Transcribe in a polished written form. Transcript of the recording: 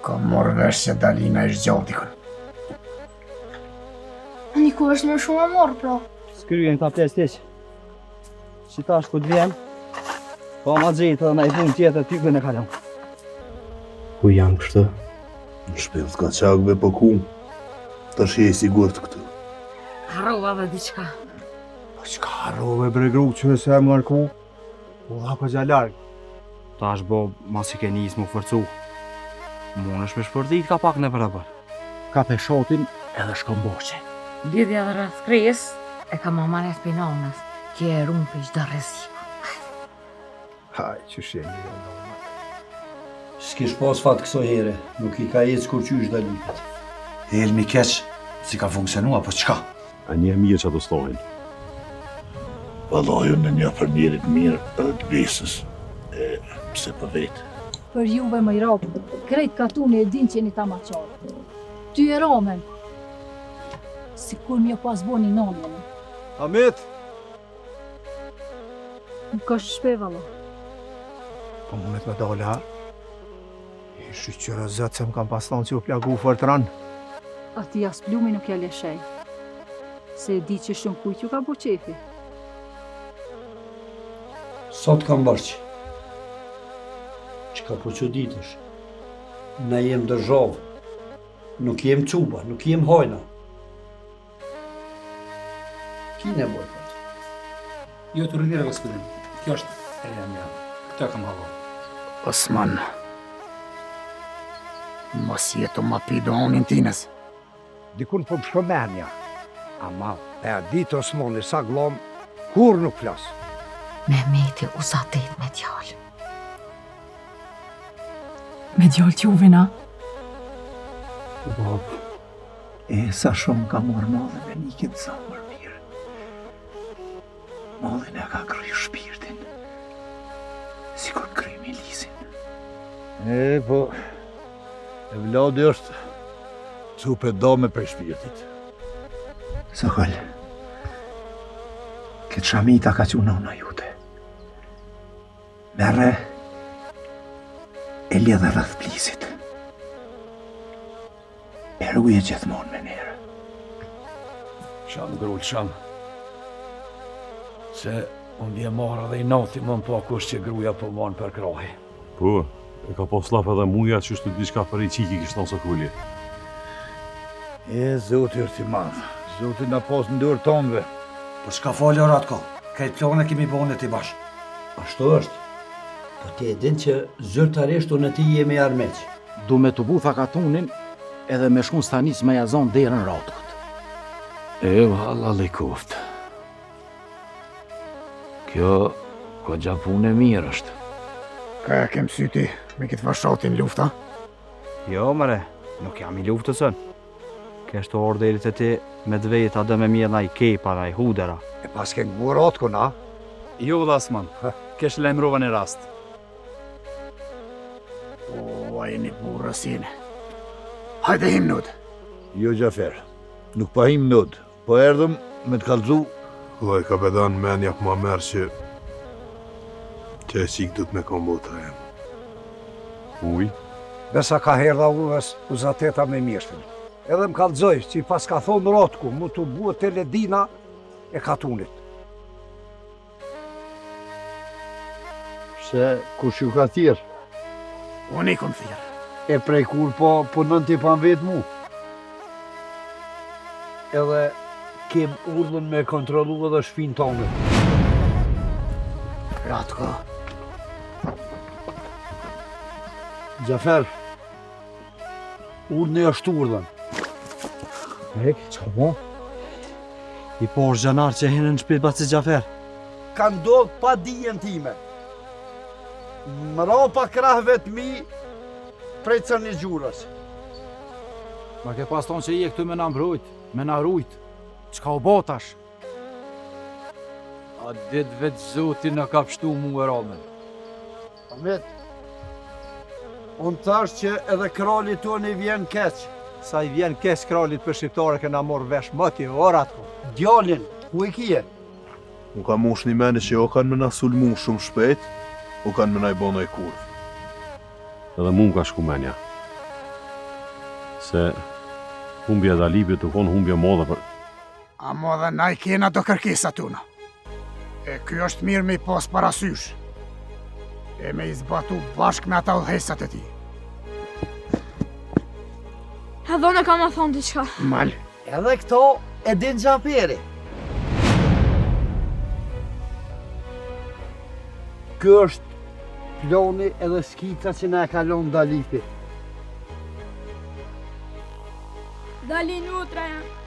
Ka morë vesh se Dalina është gjallë dikën. Niko është më shumë e morë, pra. S'kryen këta plestiq. Që tash ku t'vjem, pa ma gjetë dhe na I pun tjetër typën e kalon. Ku janë kështë? Në shpil s'ka qakve po ku, tash je I sigurt këtu. Harrova dhe diçka. Po qka harrove bre gru që se më nërku? U dha po gjallarg. Tash bo, mas I ke njës mu fërcu. Mon është me shpërdit ka pak në përëpër. Ka pe shotin edhe shkomboqe. Lidhja dhe rreth krejës e ka mamanet për nanës, kje e rumë për qda rreziku. Haj, që sheni e nanët. S'kish pas fat këso here, nuk I ka ecë kur qysh Dalinat. Helmi keq, si ka funksionu apo qka? A një mirë që ato stohin. Valloju në një për njerit mirë edhe të besës, pse për vetë. Për juve më I rapë, krejt katuni e din që jeni ta maqarë. Ty e ramen, si kur mje pas boni nanën. Amit! Nuk është shpe, valla. Po mundet me dole, ha? I shqyqyre zëtë se më kam pas thonë që u plagu fort ranë. Ati as plumi nuk ja leshej, se e di që shumë kujt ju ka bo qefi. Sot kam bërqë. Qka po që ditësh? Na jem dërzhovë, nuk jem quba, nuk jem hojna. Ki nevoj pat? Jo të rridhire, gospodin. Kjo është e mja. Këta kam havo. Osman, mos jetu ma pido unin tines. Dikun po pëshkomenja, ama e a ditë Osmani sa glom, kur nuk flas. Mehmeti u zatet me djallë. Me djallë quvina? Bab, sa shumë ka morë madhe me nikin sa mërë mirë. Madhen e ka kryu shpirtin, si kur kryu milisin. Po, e vladi është cupe dome për shpirtit. Sokol, këtë shamita ka që nona jute. Merre, e lidhe rrëth plisit. E ruje gjithmonë me nere. Sham, grull, sham. Se unë vje marrë dhe I nati më në pakush që gruja po manë për krahi. Po, e ka pas laf edhe muja që është të diçka për I qiki kishtë në Sokulli. Zoti është I madhë, Zoti na pas në dorë tonëve. Për çka falë orat ka? Këtë plane kemi bënë ti bashkë. Ashtu është. Po ti e din që zyrtarisht unë e ti jemi armeq. Du me të butha katunin edhe me shkun stanis me jazon derën ratët. E valla likoft. Kjo ka gjapun e mirë është. Ka e kem syti me këtë fashatin lufta? Jo, mëre, nuk jam I luftësën. Keshtu orderit e ti me dvejta dhe me mjena I kepa, I hudera. E pas ke ngurat kuna? Jo, Lasman, kesh lemrova në rast. O, a jeni burësin. Hajde him nud. Jo Gjafer, nuk pa him nod, po erdhëm me të kalzu. Dhe ka bedan menja për ma merë që e qik du të me kombota e më. Uj? Besa ka herdha uves u zateta me mjeshtin. Edhe më kalzoj që I pas ka thonë rotku, mu të buë të ledina e katunit. Se kush ju ka thirë? Unë I kom thirë. E prej kur po nën t'i pan vetë mu? Edhe kem urdhën me kontrolu edhe shpin tonë. Ratko. Gjafer, urdhën e është urdhën. Qa mo? I por zhanar që hinë në shpit basi Gjafer. Ka ndodhë pa dijen time. Mrapa krahve të mi prej cërni gjurës. Ma ke pas tonë që I e këtu me na mbrojt, me na rujt. Qka u botash? A dit vetë Zoti në ka pështu mu e ramen. Ahmet, unë thash që edhe krallit tonë I vjen keq. Sa I vjen kesh kralit për shqiptare këna morë vesh mëti, orat ko. Djalin, ku I kije? Nuk ka mosh një meni që o kanë me na sulmu shumë shpejt, o kanë me na I bonoj kur. Edhe mu më ka shku menja. se humbja e Dalipit të konë humbja modhe për... Amo dhe na I kena do kërkesa tuna. E ky është mirë me I pas parasysh. E me I zbatu bashk me ata udhëhesat e tij. Hedhona ka ma thonë diçka. Mal. Edhe këto e din Gjaperi. Ky është ploni edhe skita që na e kalon Dalipi. Dalin utra janë.